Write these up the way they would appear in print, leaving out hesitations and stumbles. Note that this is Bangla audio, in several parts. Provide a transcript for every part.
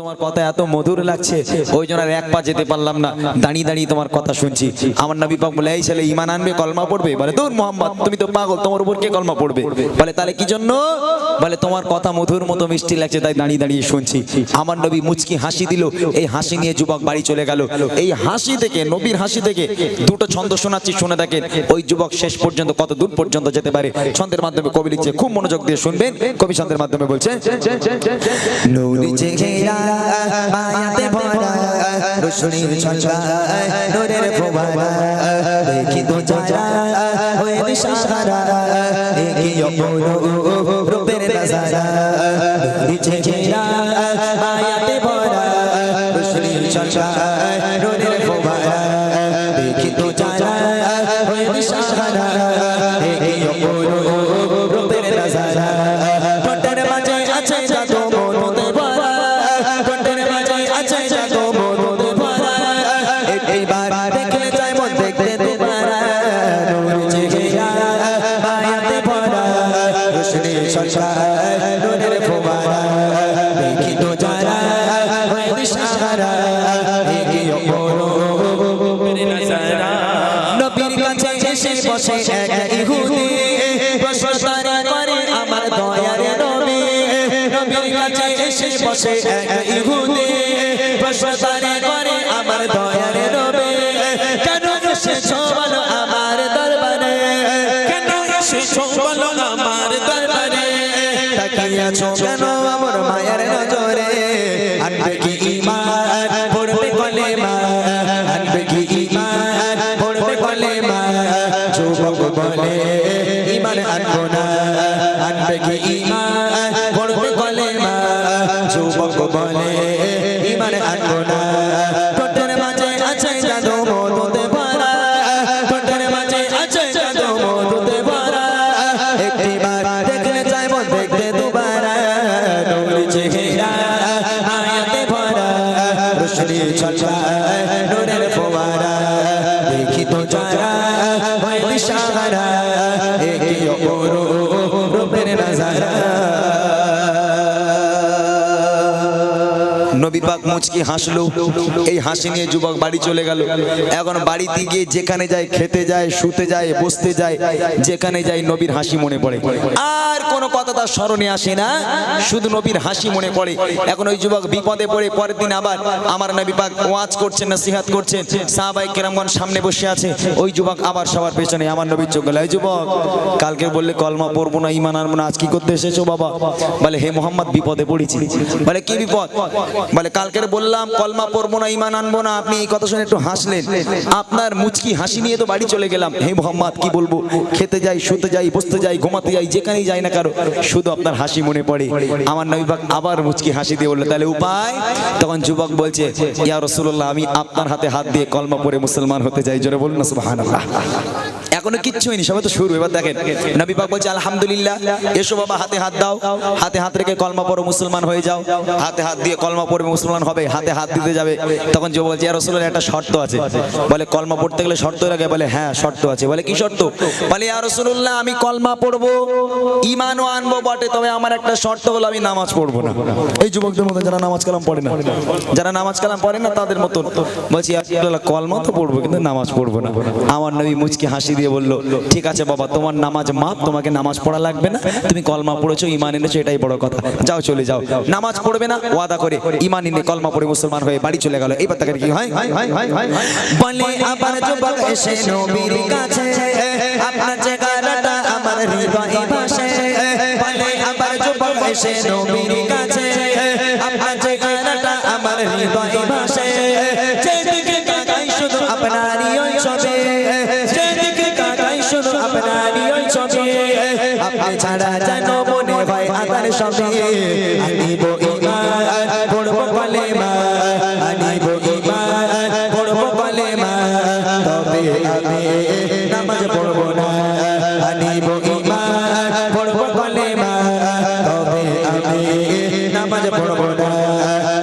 তোমার কথা এত মধুর লাগছে, ওই জন্য আর এক পা যেতে পারলাম না, দাঁড়িয়ে দাঁড়িয়ে তোমার কথা শুনছি। আমার নবী পাক বলে, এই ছেলে ঈমান আনবে, কলমা পড়বে? বলে, দূর মোহাম্মদ, তুমি তো পাগল, তোমার উপর কে কলমা পড়বে? বলে, তাহলে কি জন্য? বলে, তোমার কথা মধুর মতো মিষ্টি লাগছে, তাই দাঁড়িয়ে দাঁড়িয়ে শুনছি। আমার নবী মুচকি হাসি দিল, এই হাসি নিয়ে যুবক বাড়ি চলে গেল। এই হাসি থেকে, নবীর হাসি থেকে দুটো ছন্দ শোনাচ্ছি, শুনে দেখেন ওই যুবক শেষ পর্যন্ত কত দূর পর্যন্ত যেতে পারে। ছন্দের মাধ্যমে কবি লিখছে, খুব মনোযোগ দিয়ে শুনবেন। কবি ছন্দের মাধ্যমে বলছে, মায়াতে ভরা রোশনীর ঝলকায় নূরের ফোয়ারা, দেখি তো যারা হয়ে দিশাহারা, দেখি অপরূপ রূপের নজারা, নিচে ঘেরা মায়াতে ভরা রোশনীর ঝলকায় নূরের ফোয়ারা, দেখি তো যারা হয়ে দিশাহারা, দেখি অপরূপ রূপের নজারা। ঠোঁটের মাঝে আছে জাদু মধুতে ভরা, ঠোঁটের মাঝে আছে জাদু মধুতে ভরা, একবার দেখলে চাই মন দেখতে দুবারা, নূর জেগেরা মায়াতে ভরা রোশনীর ঝলকায় নূরের ফোয়ারা, দেখি তো যারা হয়ে দিশাহারা, দেখি অপরূপ রূপের নজারা। নবীর কাছে এসে বসে এক ইহুদি, প্রশ্ন তারা করে আমার দয়ার নবী। নবীর কাছে এসে বসে এক ইহুদি, প্রশ্ন তারা করে আমার দয়ার নবী। কেন এসেছো বলো আমার দরবারে, কেন এসেছো বলো আমার দরবারে, তাকিয়ে আছো কেন আমার মায়ের নজরে, আনবে কি ঈমান পড়বে কলেমা, আনবে কি ঈমান পড়বে কলেমা, যুবক বলে ঈমান আনবো না, আনবে কি ঈমান পড়বে কলেমা, যুবক বলে ঈমান আনবো না। ঠোঁটের মাঝে আছে জাদু মধুতে ভরা, ঠোঁটের মাঝে আছে জাদু মধুতে ভরা, একটিবার দেখলে চাই মন দেখতে দুবারা, নূর চেহারা মায়াতে ভরা রোশনীর ঝলকায় নূরের ফোয়ারা, দেখি তো যারা হয় দিশাহারা, দেখি অপরূপ রূপের নজারা। নবী পাক মুচকি হাসলো, এই হাসি নিয়ে যুবক বাড়ি চলে গেল। এখন বাড়িতে গিয়ে যেখানে যায়, খেতে যায়, শুতে যায়, বসতে যায়, যেখানে যায় নবীর হাসি মনে পড়ে, আর কোনো কথা তার স্মরণে আসে না, শুধু নবীর হাসি মনে পড়ে। এখন ওই যুবক বিপদে পড়ে পরের দিন আবার আমার নবী পাক ওয়াজ করছেন, নসিহত করছেন, সাহাবায়ে কেরামগণ সামনে বসে আছে, ওই যুবক আবার সবার পেছনে। আমার নবীর চোখ গেল, এই যুবক কালকে বললে কলমা পড়বো না, ঈমান আনবো না, আজ কি করতে এসেছো বাবা? বলে, হে মোহাম্মদ বিপদে পড়েছি। বলে, কি বিপদ? বলে, কালকে বললাম কলমা পড়বো না, ঈমান আনবো না, আপনি এই কথা শুনে একটু হাসলেন, আপনার মুচকি হাসি নিয়ে তো বাড়ি চলে গেলাম। হে মোহাম্মদ কি বলবো, খেতে যাই, শুতে যাই, বসতে যাই, ঘুমাতে যাই, যেখানেই যাই না কারো, শুধু আপনার হাসি মনে পড়ে। আমার নবী পাক আবার মুচকি হাসি দিয়ে বললো, তাহলে উপায়? তখন যুবক বলছে, ইয়া রাসূলুল্লাহ, আমি আপনার হাতে হাত দিয়ে কলমা পড়ে মুসলমান হতে চাই। জোরে বলুন না সুবহানাল্লাহ। এখনো কিচ্ছু হয়নি, সবে তো শুরু। এবার দেখেন নবী পাক বলছে, আলহামদুলিল্লাহ, এসো বাবা, হাতে হাত দাও, হাতে হাত রেখে কলমা পড়ো, মুসলমান হয়ে যাও। হাতে হাত দিয়ে কলমা পড়বে, মুসলমান হবে, হাতে হাত দিতে যাবে। তখন যে বলছে, ইয়া রাসূলুল্লাহ, একটা শর্ত আছে। বলে, কলমা পড়তে গেলে শর্ত লাগে? বলে, হ্যাঁ শর্ত আছে। বলে, কি শর্ত? বলে, ইয়া রাসূলুল্লাহ, আমি কলমা পড়বো, ঈমানও আনবো বটে, তবে আমার একটা শর্ত হলো আমি নামাজ পড়বো না। এই যুবকদের মতো যারা নামাজ কালাম পড়ে না, যারা নামাজ কালাম পড়ে না তাদের মতন বলছি, ইয়া রাসূলুল্লাহ, কলমা তো পড়বো কিন্তু নামাজ পড়বো না। আমার নবী মুচকি হাসি দিয়ে বলল, ঠিক আছে বাবা, তোমার নামাজ মাপ, তোমাকে নামাজ পড়া লাগবে না, তুমি কলমা পড়েছো, ঈমান এনেছো, এটাই বড় কথা, যাও চলে যাও। নামাজ পড়বে না ওয়াদা করে ঈমান এনে কলমা পড়ে মুসলমান হয়ে বাড়ি চলে গেল। এইবার তাকে কি হয়? বলে, আবার যুবক এসে নবীর কাছে, আপনার চেহারাটা আমার হৃদয়ে ভাসে। বলে, আবার যুবক এসে নবীর কাছে, আপনার চেহারাটা আমার হৃদয়ে ভাসে। যেদিকে তাকাই শুধু আপনারই ওই ছবি, যেদিকে তাকাই শুধু আপনারই ওই ছবি, আপনি ছাড়া যেন মনে হয় আদার সবে। আনিব ঈমান পড়বো কলেমা, আনিব ঈমান পড়বো কলেমা, তবে আমি নামাজ পড়বো না। আনিব ঈমান পড়বো কলেমা, তবে আমি নামাজ পড়বো না।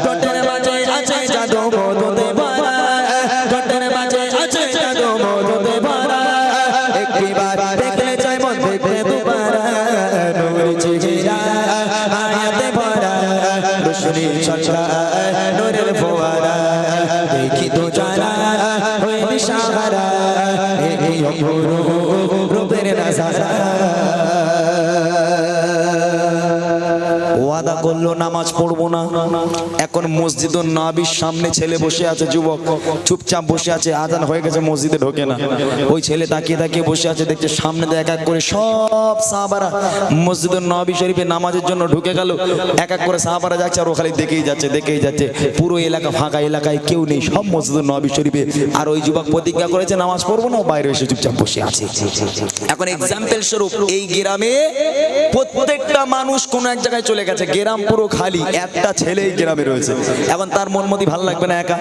ঠোঁটের মাঝে আছে জাদু মধুতে ভরা, ঠোঁটের মাঝে আছে জাদু মধুতে ভরা, একটিবার দেখলে চাই মন দেখতে দুবারা, নূর চেহারা মায়াতে ভরা রোশনীর ঝলকায় ওয়াদা করলো নামাজ পড়বো না। এখন মসজিদুন নববীর সামনে ছেলে বসে আছে, যুবক চুপচাপ বসে আছে, আজান হয়ে গেছে, মসজিদে ঢোকে না। ওই ছেলে তাকিয়ে তাকিয়ে বসে আছে, দেখছে সামনে দিয়ে এক এক করে সব সাহাবারা মসজিদুন নববী শরীফে নামাজের জন্য ঢুকে গেল। এক এক করে সাহাবারা যাচ্ছে, আর ও খালি দেখেই যাচ্ছে দেখেই যাচ্ছে। পুরো এলাকা ফাঁকা, এলাকায় কেউ নেই, সব মসজিদুন নববী শরীফে। আর ওই যুবক প্রতিজ্ঞা করেছে নামাজ পড়বো না, বাইরে এসে চুপচাপ বসে আছে। এখন এক্সাম্পল স্বরূপ এই গ্রামে প্রত্যেকটা মানুষ কোন এক জায়গায় চলে গেছে, গ্রাম পুরো খালি, একটা ছেলে এই গ্রামে রয়েছে। এখন তার মন মতি ভালো লাগবে না একা,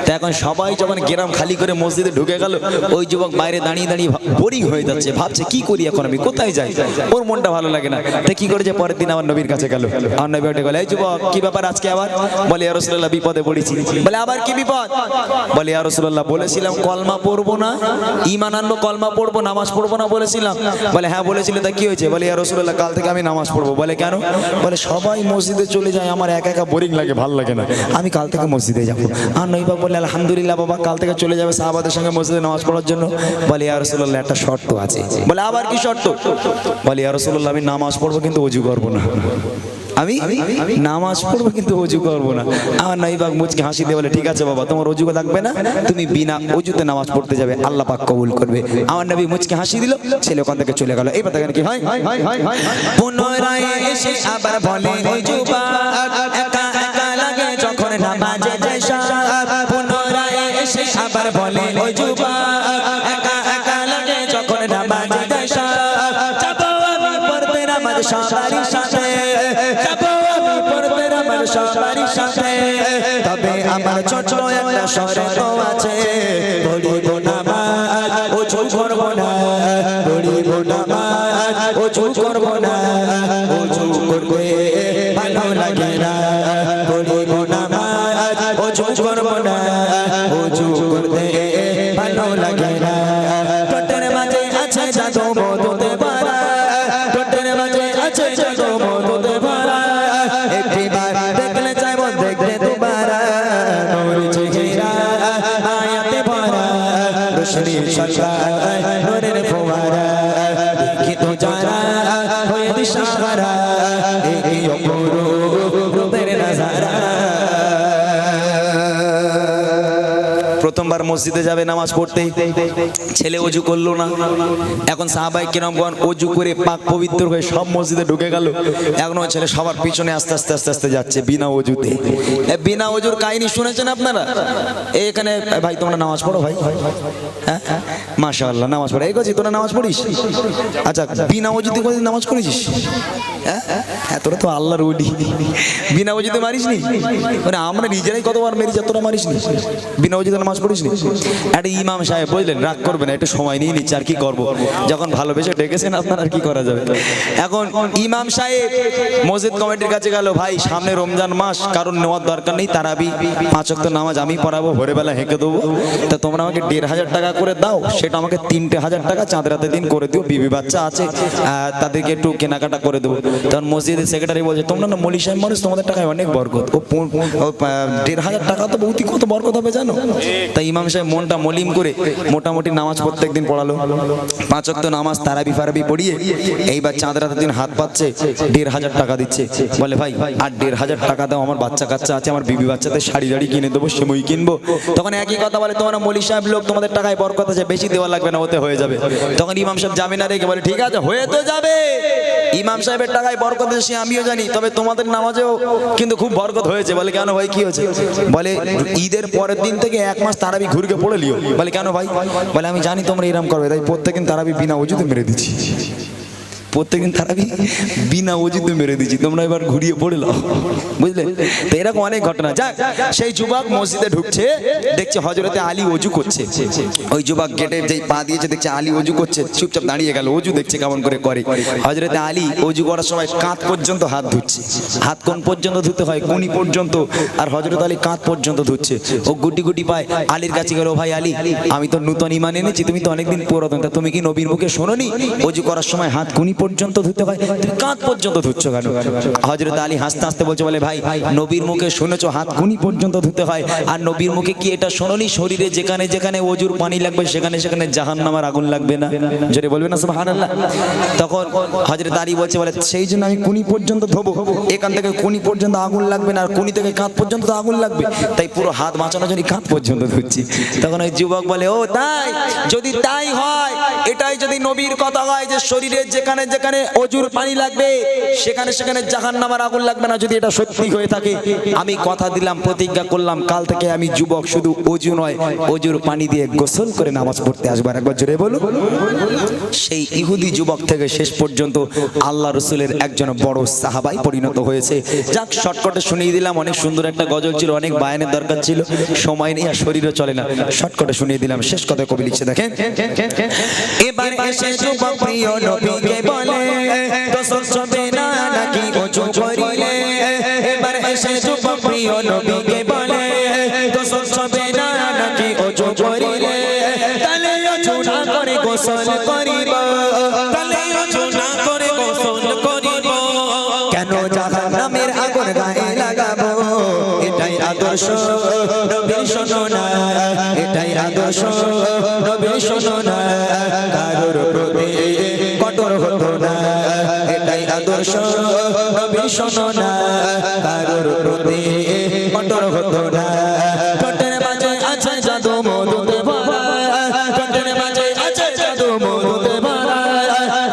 তো এখন সবাই যখন গ্রাম খালি করে মসজিদে ঢুকে গেল, ওই যুবক বাইরে দাঁড়িয়ে দাঁড়িয়ে বোরিং হয়ে যাচ্ছে, ভাবছে কি করি এখন, আমি কোথায় যাই, ওর মনটা ভালো লাগে না। তো কি করেছে, পরের দিন আমার নবীর কাছে গেল। আমার নবী বলে, এই যুবক কি ব্যাপার আজকে আবার? বলে ইয়া রাসূলুল্লাহ বিপদে পড়েছি। বলে আবার কি বিপদ? বলে ইয়া রাসূলুল্লাহ বলেছিলাম কলমা পড়বো না, ঈমান আনবো, কলমা পড়বো, নামাজ পড়বো না বলেছিলাম। বলে হ্যাঁ বলেছিলে, তা কি হয়েছে? বলে ইয়া রাসূলুল্লাহ কাল থেকে আমি নামাজ পড়বো। বলে কেন? বলে সবাই মসজিদে চলে যায়, আমার একা একা বোরিং লাগে, ভালো লাগে না, আমি কাল থেকে মসজিদে যাবো। আর নবী পাক বলে আলহামদুলিল্লাহ বাবা, কাল থেকে চলে যাবে সাহাবাদের সঙ্গে মসজিদে নামাজ পড়ার জন্য। বলে ইয়া রাসূলুল্লাহ একটা শর্ত আছে। বলে আবার কি শর্ত? বলে ইয়া রাসূলুল্লাহ আমি নামাজ পড়বো কিন্তু ওযু করবো না, আমি নামাজ পড়বো কিন্তু ওযু করবো না। আমার নবী পাক মুচকি হাসি দিয়ে বলে ঠিক আছে বাবা, তোমার ওযু লাগবে না, তুমি বিনা ওযুতে নামাজ পড়তে যাবে, আল্লাহ পাক কবুল করবে। আমার নবী মুচকি হাসি দিল, ছেলে ওখান থেকে চলে গেল। এইবার দেখেন কি হয়, পুনরায় এসে আবার বলে ওই যুবক একা একা লাগে যখন নামাজে যায় সাত। পুনরায় এসে আবার বলে ওই যুবক একা একা লাগে যখন নামাজে যায় সাত। যাবো আমি পড়তে নামাজ সবারই সাথে, যাবো আমি পড়তে নামাজ সবারই সাথে, তবে আমার ছোট একটা শর্ত আছে, পড়িব নামাজ ওযু করব না, পড়িব নামাজ ওযু করব না, ওযু করবে ভালো লাগে না, পড়িব নামাজ ওযু করব না, ওযু করতে ভালো লাগে না। টোটের মাঝে আছে জাদু মধুতে ভরা, টোটের মাঝে আছে জাদু মধুতে ভরা, একটিবার দেখলে চাইব দেখতে দুবারা, নূর চেহারা আয়াতে ভরা, রোশনি সরকার নূরের ফোয়ারা, দেখি তো যারা হয়ে দিশাহারা, এই অপরূপ রূপের নজারা। প্রথমবার মসজিদে যাবে নামাজ পড়তে, ছেলে ওযু করলো না। এখন সাহাবায়ে কিরামগণ ওযু করে পাক পবিত্র হয়ে সব মসজিদে ঢুকে গেল। এখন ওই ছেলে সবার পিছনে আস্তে আস্তে আস্তে আস্তে যাচ্ছে বিনা ওযুতে। বিনা ওযুর কাহিনী শুনেছেন আপনারা? এখানে ভাই তোমরা নামাজ পড়ো ভাই? হ্যাঁ মাশাআল্লাহ নামাজ পড়ো। এই গজি তোরা নামাজ পড়িস? আচ্ছা বিনা ওযুতে কোনদিন নামাজ করেছিস? হ্যাঁ তোরা তো আল্লাহর ওলি, বিনা ওযুতে মারিস নি? মানে আমরা নিজেরাই কতবার মেরি যা, তোরা মারিস নি? বিনা ওযুতে নামাজ পড়িস নি? একটা ইমাম সাহেব বুঝলেন, রাগ করবে না, একটু সময় নিয়ে নিচ্ছে, আর কি করবো, যখন ভালোবেসে ডেকেছেন আপনার আর কি করা যাবে। এখন ইমাম সাহেব মসজিদ কমিটির কাছে গেল, ভাই সামনে রমজান মাস, কারণ নেওয়ার দরকার নেই, তারাবি 5 ওয়াক্ত নামাজ আমি পড়াবো, ভোরবেলা হেঁকে দেবো, তা তোমরা আমাকে 1500 টাকা করে দাও, সেটা আমাকে 3000 টাকা চাঁদ রাতের দিন করে দিও, বিবি বাচ্চা আছে তাদেরকে একটু কেনাকাটা করে দেবো। তখন মসজিদের সেক্রেটারি বলছে তোমরা না মৌলী সাহেব মানুষ, তোমাদের টাকায় অনেক বরকত, ও 1500 টাকা তো বহুতই কত বরকত হবে জানো। তাই ইমাম সাহেব মনটা মলিম করে মোটামুটি নামাজ প্রত্যেকদিন পড়ালো, 5 ওয়াক্ত নামাজ তারাবি ফারাবি পড়িয়ে এইবার চাঁদ রাতের দিন হাত পাচ্ছে, 1500 টাকা দিচ্ছে। বলে ভাই আর 1500 টাকা দাও, আমার বাচ্চা কাচ্চা আছে, আমার বিবি বাচ্চাদের শাড়ি দাড়ি কিনে দেবো, সেমই কিনবো। তখন একই কথা বলে, তোমরা মৌলী সাহেব লোক, তোমাদের টাকায় বরকত আছে, বেশি দেওয়া লাগবে না, ওতে হয়ে যাবে। তখন ইমাম সাহেব যাবে না রেখে বলে ঠিক আছে হয়ে তো যাবে, ইমাম সাহেবের টাকায় বরকত আছে আমিও জানি, তবে তোমাদের নামাজেও কিন্তু খুব বরকত হয়েছে। বলে কেন ভাই কি হয়েছে? বলে ঈদের পরের দিন থেকে 1 মাস তারাবি ঘুরকে পড়ে লিও। বলে কেন ভাই? বলে আমি জানি তোমরা এরকম করবে, তাই প্রত্যেকদিন তারাবি বিনা ওযুতে মেরে দিচ্ছি, প্রত্যেকদিন তারাবি বিনা ওযুতে মেরে দিচ্ছি, তোমরা এবার ঘুরিয়ে পড়ে নাও, বুঝলে? তো এরকম অনেক ঘটনা। যাক, সেই যুবক মসজিদে ঢুকছে, দেখছে হযরতে আলী ওযু করছে। ওই যুবক গেটে যেই পা দিয়েছে দেখছে আলী ওযু করছে, চুপচাপ দাঁড়িয়ে গেল, ওযু দেখছে কেমন করে করে। হযরতে আলী ওযু করার সময় কাঁধ পর্যন্ত হাত ধুচ্ছে, হাত কোন পর্যন্ত ধুতে হয়, কুনি পর্যন্ত, আর হযরত আলী কাঁধ পর্যন্ত ধুচ্ছে। ও গুটি গুটি পায় আলীর কাছে গেল, ভাই আলী আমি তো নূতন ঈমান এনেছি, তুমি তো অনেকদিন পুরাতন, তা তুমি কি নবীর মুখে শোনোনি ওযু করার সময় হাত কুনি পর্যন্ত ধুতে হয়, তুমি কাঁধ পর্যন্ত ধুচ্ছ কেন? হযরত আলী হাসতে হাসতে বলছে, বলে ভাই নবীর মুখে শুনেছো হাত কুনি পর্যন্ত ধুতে হয়, আর নবীর মুখে কি এটা শোনোনি শরীরে যেখানে যেখানে ওজুর পানি লাগবে সেখানে সেখানে জাহান্নামের আগুন লাগবে না? জোরে বলবে না সুবহানাল্লাহ? তখন হযরত আলী বলছে, বলে সেই জন্য আমি কুনি পর্যন্ত ধোবো, এখান থেকে কুনি পর্যন্ত আগুন লাগবে না, আর কুনি থেকে কাঁধ পর্যন্ত তো আগুন লাগবে, তাই পুরো হাত বাঁচানোর জন্য কাঁধ পর্যন্ত ধুচ্ছি। তখন ওই যুবক বলে, ও তাই? যদি তাই হয়, এটাই যদি নবীর কথা হয় যে শরীরে যেখানে যেখানে ওজুর পানি লাগবে সেখানে সেখানে জাহান্নামের আগুন লাগবে না, যদি এটা সত্যি হয়ে থাকে, আমি কথা দিলাম, প্রতিজ্ঞা করলাম, কাল থেকে আমি যুবক শুধু ওজু নয় ওজুর পানি দিয়ে গোসল করে নামাজ পড়তে আসবার। একবার জোরে বলো। সেই ইহুদি যুবক থেকে শেষ পর্যন্ত আল্লাহ রসুলের একজন বড় সাহাবাই পরিণত হয়েছে। যাক, শর্টকাটে শুনিয়ে দিলাম। অনেক সুন্দর একটা গজল ছিল, অনেক বায়ানের দরকার ছিল, সময় নেই আর শরীরও চলে না, শর্টকাটে শুনিয়ে দিলাম। শেষ কথা কবি লিখছে, দেখেন, এবার এসে যুবক প্রিয় নবীকে বলে, গোসল হবে না নাকি ওযু করিলে? এবার এসে যুবক প্রিয় নবীকে বলে, গোসল হবে না নাকি ওযু করিলে? তাহলে ওযু না করে গোসল করিব, তাহলে ওযু না করে গোসল করিব, কেন জাহান্নামের আগুন গায়ে লাগাবো? এটাই আদর্শ নবীর, শোনো না, এটাই আদর্শ নবীর, শোনো না, কারোর প্রতি কঠোর হতো না, এটাই আদর্শ নবীর, শোনো না, কারোর প্রতি কঠোর হতো না। ঠোঁটের মাঝে আছে জাদু মধুতে ভরা, ঠোঁটের মাঝে আছে জাদু মধুতে ভরা,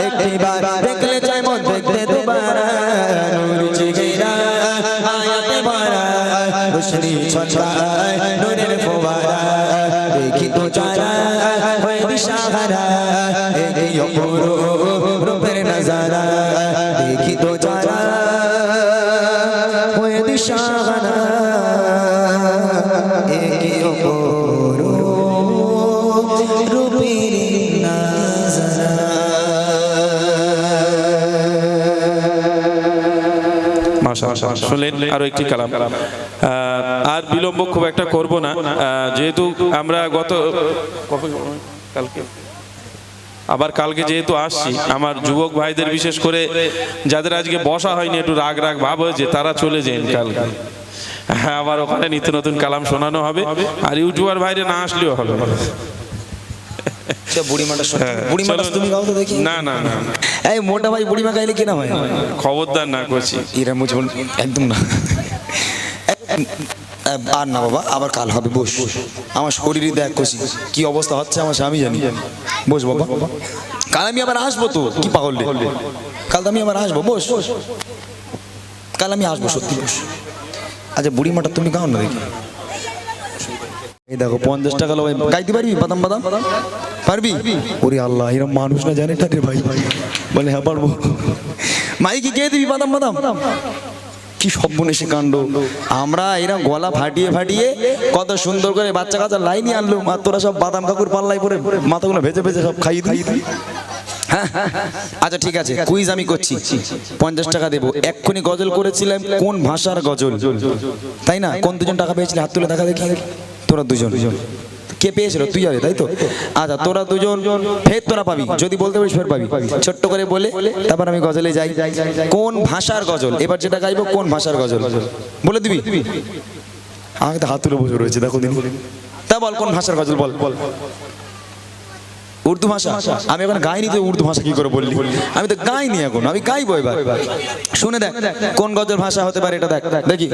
একটিবার দেখলে চাই মন দেখতে দুবারা, নূর জিগিরা আয়াতে ভরা, রোশনি ছলকায় নূরের ফোয়ারা, দেখি তো যারা হয়ে দিশাহারা, এই অপরূপ রূপের নজারা, দেখি তো যারা হয়ে দিশাহারা, এই অপরূপ রূপের নজারা। মাশাআল্লাহ, শুনলেন আরো একটি কালাম। আর বিলম্ব খুব একটা করব না, যেহেতু আমরা কালকে যেহেতু আসছি, আমার যুবক ভাইদের বিশেষ করে যাদের আজকে বসা হয়নি, একটু রাগ রাগ ভাব হয়েছে, তারা চলে যান কালকে। হ্যাঁ, আবার ওখানে নিত্য নতুন কালাম শোনানো হবে, আর ইউটিউবার ভাইরে না আসলেও হবে। না না না, এই মোটা ভাই বুড়িমা গাইলে কিনা হয়? খবরদার না করছি, এরা মুঝে একদম না। আর না বাবা, আবার কাল হবে, বস। আমার শরীরে দেখ কষি কি অবস্থা হচ্ছে আমার, আমি জানি। বস বাবা, কাল আমি আবার আসবো তো, কি পাগল, কাল তো আমি আবার আসবো, বস। কাল আমি আসবো, সত্যি বস। আচ্ছা বুড়িমাটা তুমি গাও না দেখি। এই দেখো 50 টাকা লো, গাইতে পারবি? বাদাম বাদাম পারবি? ওরে আল্লাহ, এরকম মানুষ না জানে রে ভাই। বলে হ্যাঁ পারবো। মাইকি কে দিবি বাদাম বাদাম? কি সর্বনেশে কাণ্ড! আমরা এরকম গলা ফাটিয়ে ফাটিয়ে কত সুন্দর করে বাচ্চা কাচ্চা লাইনই আনলো, আর তোরা সব বাদাম কাকুর পাল্লাই পরে মাথাগুলো ভেজে ভেজে সব খাইয়ে দিই। আচ্ছা ঠিক আছে, কুইজ আমি করছি, 50 টাকা দেবো। এক্ষুনি গজল করেছিলাম, কোন ভাষার গজল, তাই না? কোন দুজন টাকা পেয়েছিলে? হাত তুলে দেখা দেখি। তোরা দুজন। কে পেয়েছিল? তুই যাবে, তাই তো? আচ্ছা, তোরা দুজন ফের তোরা পাবি, যদি বলতে পারিস ফের পাবি। ছোট্ট করে বলে তারপর আমি গজলে যাই। কোন ভাষার গজল? এবার যেটা গাইবো কোন ভাষার গজল বলে দিবি। আমাকে তো হাত তুলে বসে রয়েছে, দেখো দিন। তা বল, কোন ভাষার গজল বল। উর্দু ভাষা? আমি এখন গাইনি তো, উর্দু ভাষা কি করে বললি? আমি তো গাইনি এখন, আমি গাইবো এবার। শুনে দেখ কোন গজল ভাষা হতে পারে, এটা দেখ দেখি।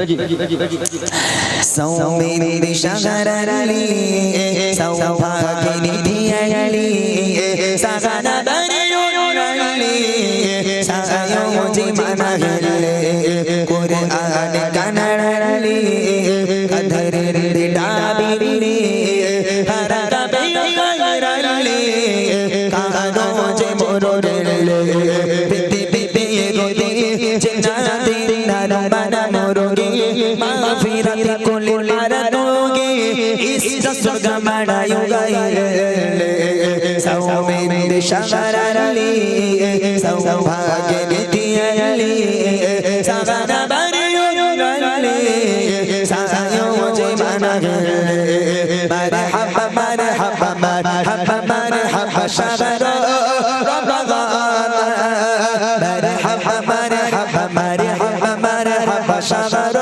সাগর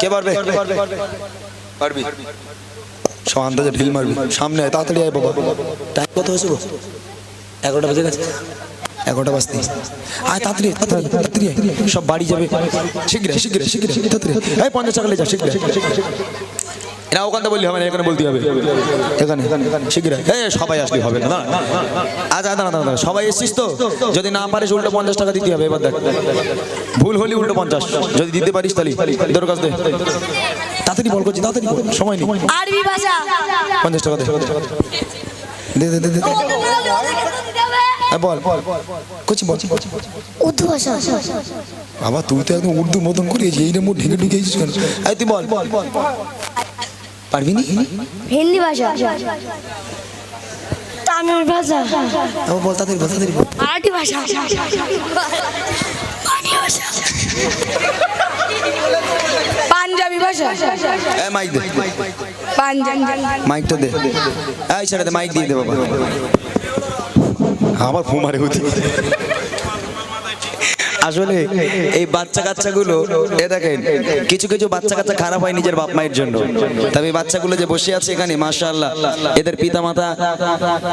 কে পারবে পারবি সব আন্দাজে ঢিল মারবি সামনে আয় তাড়াতাড়ি আয় বাবা টাইম কত হয়েছে গো 11টা বেজে গেছে 11টা বাজতে আয় তাড়াতাড়ি তাড়াতাড়ি তাড়াতাড়ি আয়। সব বাড়ি যাবে শীঘ্র শীঘ্র শীঘ্র তাড়াতাড়ি এই 50 টাকা লে যা শীঘ্র এরা ওখানে বললি হবে না এখানে বলতে হবে এখানে শীঘ্র এই সবাই আসলে হবে না আচ্ছা দাঁড়া দাঁড়া সবাই এসছিস তো যদি না পারিস উল্টো 50 টাকা দিতে হবে এবার দেখ ভুল হলি উল্টো 50 যদি দিতে পারিস তাহলে তোর কাছ দে তাড়াতাড়ি বল করছি তাড়াতাড়ি বল সময় নেই আরবি ভাষা 50 টাকা দে দে দে দে বল কুছ বল উর্দু ভাষা বাবা তুই তো একদম উর্দু মতন করিয়েছিস এই নম্বর ঢেকে ঢুকেছিস কেন এই তুই বল পারবি না হিন্দি ভাষা তামিল ভাষা আবার বল তাড়াতাড়ি বল তাড়াতাড়ি বল মারাঠি ভাষা পাঞ্জাবি ভাষা এই মাইক দে পাঞ্জাবি মাইকটা দে এই ছেড়ে দে মাইক দিয়ে দে বাবা আবার ফু মারে হচ্ছে আসলে এই বাচ্চা কাচ্চাগুলো এ দেখেন কিছু কিছু বাচ্চা কাচ্চা খারাপ হয় নিজের বাপ মায়ের জন্য তবে বাচ্চাগুলো যে বসে আছে এখানে মাশাআল্লাহ এদের পিতা মাতা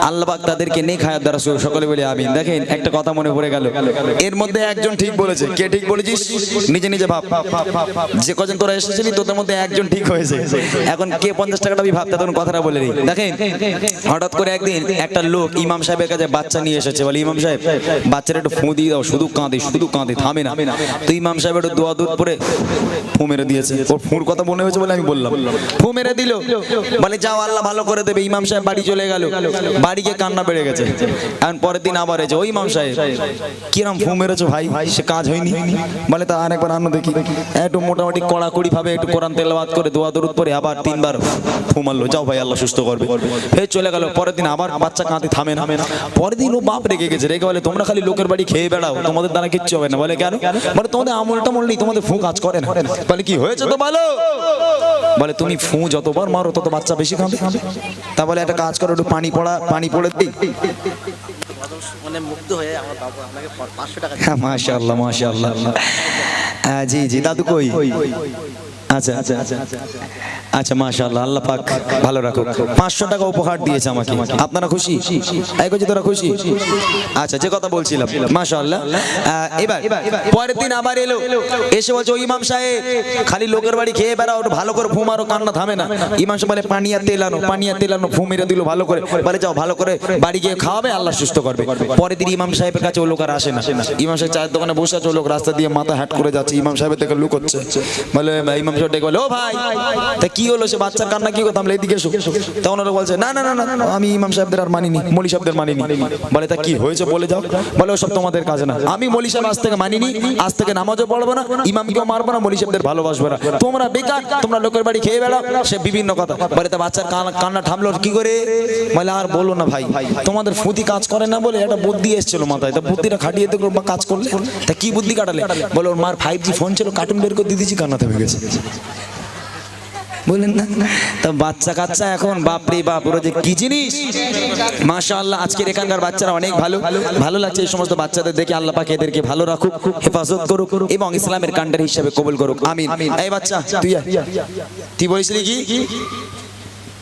আল্লাহ পাক তাদেরকে নেক হায়াত দ্বারা সকলে বলে আমিন দেখেন একটা কথা মনে পড়ে গেল এর মধ্যে একজন ঠিক বলেছে কে ঠিক বলেছিস নিজে নিজে ভাব যে কজন তোরা এসেছিলি তোদের মধ্যে একজন ঠিক হয়েছে এখন কে 50 টাকাটা আমি ভাবতে তখন কথাটা বলে দিই দেখেন হঠাৎ করে একদিন একটা লোক ইমাম সাহেবের কাছে বাচ্চা নিয়ে এসেছে বলে ইমাম সাহেব বাচ্চাটা একটু ফু দিয়ে দাও শুধু কাঁদে থামে না তো ইমাম সাহেব একটু দোয়া দুধ পরে ফু মেরে দিয়েছে ওর ফুর কথা মনে হয়েছে বলে আমি বললাম ফু মেরে দিল বলে যাও আল্লাহ ভালো করে দেবে ইমাম সাহেব বাড়ি চলে গেল বাড়ি গিয়ে কান্না বেড়ে গেছে এখন পরের দিন আবার এসে ওই ইমাম সাহেব কিরম ফু মেরেছো ভাই সে কাজ হয়নি বলে তা আরেকবার আনো দেখি একটু মোটামুটি কড়াকড়ি ভাবে একটু কোরআন তেলাওয়াত করে দোয়া দরুদ পরে আবার 3বার ফু মারলো যাও ভাই আল্লাহ সুস্থ করবে ফের চলে গেল পরের দিন আবার বাচ্চা কাঁদে থামে না পরের দিন ও বাপ রেগে গেছে রেগে বলে তোমরা খালি লোকের বাড়ি খেয়ে বেড়াও তোমাদের দ্বারা কিচ্ছু হবে না বলে কেন বলে তোমাদের আমলটা নেই তোমাদের ফু কাজ করে না বলে কি হয়েছে তো ভালো বলে তুমি ফু যতবার মারো তত বাচ্চা বেশি কাঁদে তা বলে একটা কাজ করো একটু পানি পড়ে দিই মানে মুগ্ধ হয়ে আমার বাবা আমাকে 500 টাকা মাশাআল্লাহ মাশাআল্লাহ জি জি দাদু কই আচ্ছা আচ্ছা আচ্ছা মাশাআল্লাহ আল্লাহ পাক ভালো রাখুক 500 টাকা উপহার দিয়েছে আমাকে আপনারা খুশি এই কইছি তোরা খুশি আচ্ছা যে কথা বলছিলাম মাশাআল্লাহ এবার পরের দিন আবার এলো এসে বলছে ওই ইমাম সাহেব খালি লোকের বাড়ি খেয়ে বেড়াও একটু ভালো করে ফু মারো কান্না থামে না ইমাম সাহেব বলে পানি আর তেল আনো ফু মেরে দিল ভালো করে বলে যাও ভালো করে বাড়ি গিয়ে খাওয়াবে আল্লাহ সুস্থ করবে পরের দিন ইমাম সাহেবের কাছে ও লোক আর আসে না ইমাম সাহেব চায়ের দোকানে বসে আছে ও লোক রাস্তা দিয়ে মাথা হ্যাট করে যাচ্ছে ইমাম সাহেবের থেকে লুক হচ্ছে বলে ইমাম সাহেব ডেকে বলে ও ভাই তা কি হলো সে বাচ্চার কান্না কি কথা আমরা এদিকে এসো তখন ওরা বলছে না না না না আমি ইমাম সাহেবদের আর মানিনি মলি সাহেবদের মানিনি বলে তা কি হয়েছে বলে যাও বলে ওসব তোমাদের কাজ না আমি মলি সাহেব আজ থেকে মানিনি আজ থেকে নামাজও পড়বো না ইমামকেও মারবো না মলি সাহেবদের ভালোবাসবো না তোমরা বেকার তোমরা লোকের বাড়ি খেয়ে বেড়াও সে বিভিন্ন কথা বলে তা বাচ্চার কান্না থামলো কি করে বলে আর বলো না ভাই তোমাদের ফুতি কাজ করে না বলে একটা বুদ্ধি এসেছিল মাথায় তা বুদ্ধিটা খাটিয়ে দেখলো বা কাজ করলে তা কি বুদ্ধি কাটালে বলে ওর মার 5G ফোন ছিল কার্টুন বের করে দিয়ে দিয়েছি কান্না থেমে গেছে বলেন না তা বাচ্চা কাচ্চা এখন বাপরে বাপ ওরা যে কি জিনিস মাশাআল্লাহ আজকের এখানকার বাচ্চারা অনেক ভালো লাগছে এই সমস্ত বাচ্চাদের দেখে আল্লাহ পাক এদেরকে ভালো রাখুক হেফাজত করুক এবং ইসলামের কান্ডারি হিসেবে কবুল করুক আমিন এই বাচ্চা তুই বলেছিলি কি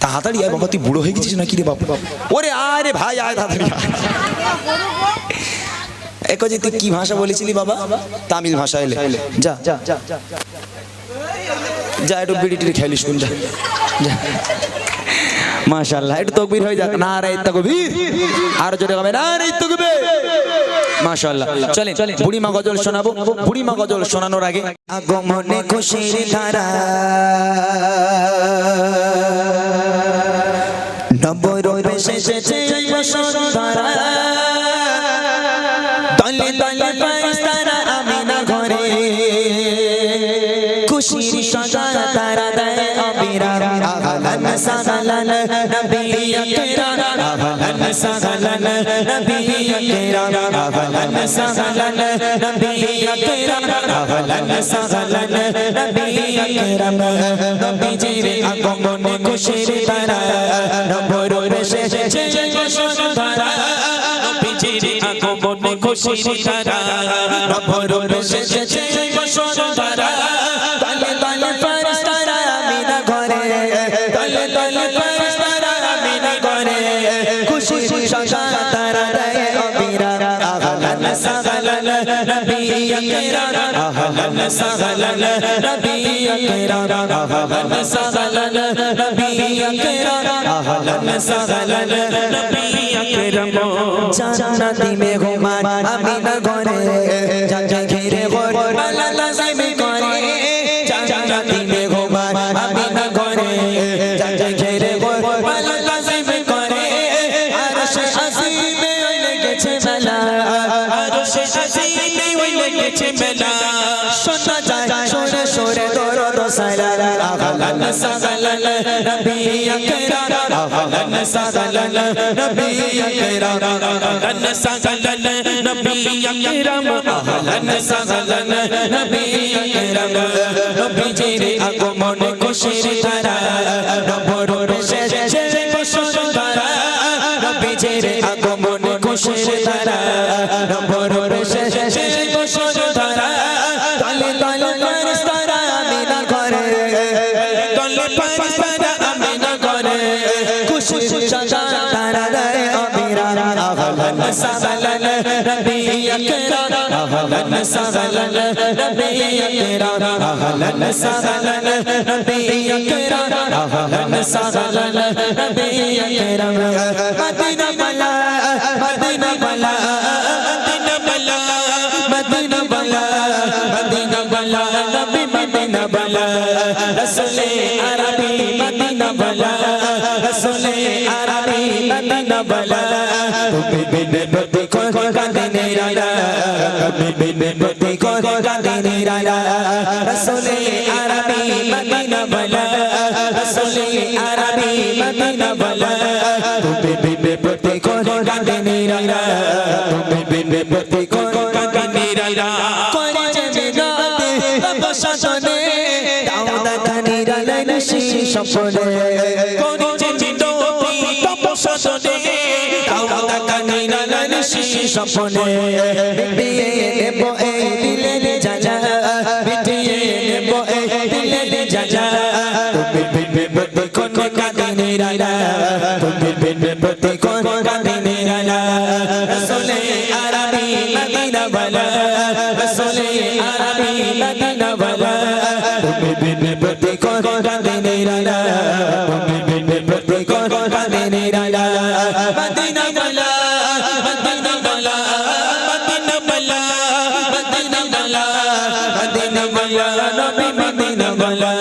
তাড়াতাড়ি আয় বাবা তুই বুড়ো হয়ে গেছিস নাকি রে বাবা ওরে আরে ভাই আয় তাড়াতাড়ি একো যে তুই কি ভাষা বলেছিলি বাবা তামিল ভাষা এলে যা যা একটু বিড়ি টিড়ি খেলিস কোন যা মাশাআল্লাহ একটু তাকবীর হয়ে যাক নারে তাকবীর আর জোরে হবে নারে তাকবীর মাশাআল্লাহ চলেন বুড়িমা গজল শোনাবো বুড়িমা গজল শোনানোর আগে আগমনে খুশির ধারা নবরূপে এসেছে বসন্তরা দলে দলে ফেরেশতারা আমিনা ঘরে খুশির সজা তারা দেয় অবিরাম আহলান সাহলান নবী আকরাম আহলান সাহলান নবী আকরাম আহলান সাহলান নবী আকরাম আহলান সাহলান নবী আকরাম নবীজির আগমনে খুশির ধারা নবরূপে এসেছে বসন্তরা নবীজি নবীজির আগমনে খুশির তারা নবরূপে সেজেছে বসুন্ধরা তলে তলে ফেরেশতারা আমিনা ঘরে তলে তলে ফেরেশতারা আমিনা ঘরে খুশির সংসার তারা দেয় অবিরাম আহলান সাহলান নবী আকরাম আহলান সাহলান নবী আকরাম আহলান সাহলান নবী আকরাম আহলান সাহলান নবী আকরাম জান্নাতি মেহমান আমিনা ঘরে যা ঘিরে ঘর মালা লাজিম করে জান্নাতি মেহমান আমিনা ঘরে যা ঘিরে ঘর মালা লাজিম করে আরশে আজিমে লেগেছে মেলা আরশে আজিমে লেগেছে মেলা শোনা যায় সরে সরে দরদ সালাম আহলান সাহলান নবী আকরাম আহলান সাহলান নবী আকরাম আহলান সাহলান নবী আকরাম আহলান সাহলান নবী আকরাম নবীজির আগমনে খুশির তারা নবরূপে সেজেছে বসুন্ধরা নবীজির আগমনে খুশির তারা নবরূপে সেজেছে বসুন্ধরা তলে তলে ফেরেশতারা আমিনা ঘরে তলে ফেরেশতারা আমিনা ঘরে খুশির সংসার তারা দেয় অবিরাম আহলান সাহলান নবী আকরাম আহলান সাহলান নবী আকরাম আহলান সাহলান নবী আকরাম আহলান সাহলান নবী আকরাম মদিনা বালা মদিনা বালা মদিনা বালা মদিনা বালা মদিনা বালা নবী মদিনা বালা রসুলে আরবি মদিনা বালা রসুলে আরবি মদিনা বালা তুমি বিনে বতি কোন কাঁদে নিরালা তুমি বিনে বতি কোন কাঁদে নিরালা রসুলে আরবি মদিনা বালা রসুলে আরবি মদিনা বালা তুমি বিনে বতি কোন কাঁদে নিরালা তুমি বিনে বতি কোন কাঁদে নিরালা করে যে গাতে তপস্যানে দাউদা নিরালা নশি সপনে করেছে জিন্দতি তপস্যানে দাউদা নিরালা নশি সপনে বিয়ে নেব এই দিলের জাজা বিয়ে নেব এই দিলের জাজা তুমি বিনে বতি কোন কাঁদে নিরালা তুমি বিনে বতি কোন কাঁদে নিরালা রসুলে আরবি মদিনা বালা রসুলে আরবি মদিনা বালা তুমি বিনে বতি কোন কাঁদে নিরালা তুমি বিনে বতি কোন কাঁদে নিরালা মদিনা বালা মদিনা বালা মদিনা বালা মদিনা বালা মদিনা বালা নবী মদিনা বালা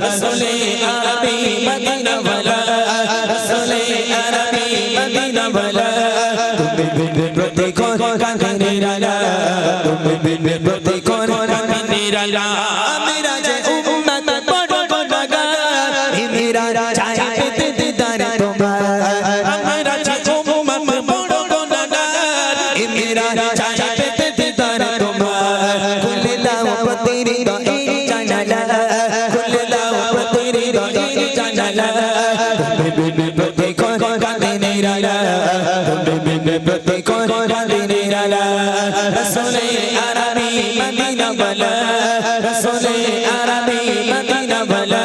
রসুলে আরবি মদিনা বালা রসুলে আরবি মদিনা বালা তুমি বিনে বতি কোন কাঁদে নিরালা তুমি বিনে বতি কোন কাঁদে নিরালা मेरा जे उम्मत बड़ गुनहगार मेरा चाहे पेते दीदार तुम्हारा আমরা যে উম্মত বড় গুনাহগার मेरा चाहे पेते दीदार तुम्हारा खुल लाओ पतेरी दो जानला खुल लाओ पतेरी दो जानला तुम्हें बिन बते कौन कांदे निराला तुम्हें बिन बते कौन कांदे निराला रसूले अरबी मदीना वाला रसूले अरबी मदीना वाला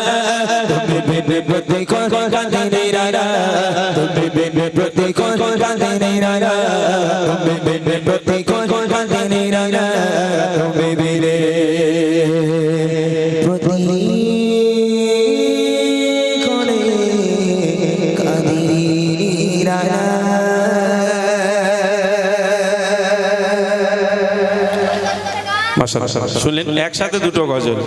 तुम्हें बिन बते कौन कांदे निराला तुम्हें बिन बते कौन कांदे निराला तुम्हें बिन बते कौन कांदे निराला तुम्हें बिन মাশাআল্লাহ শুনলেন একসাথে দুটো গজল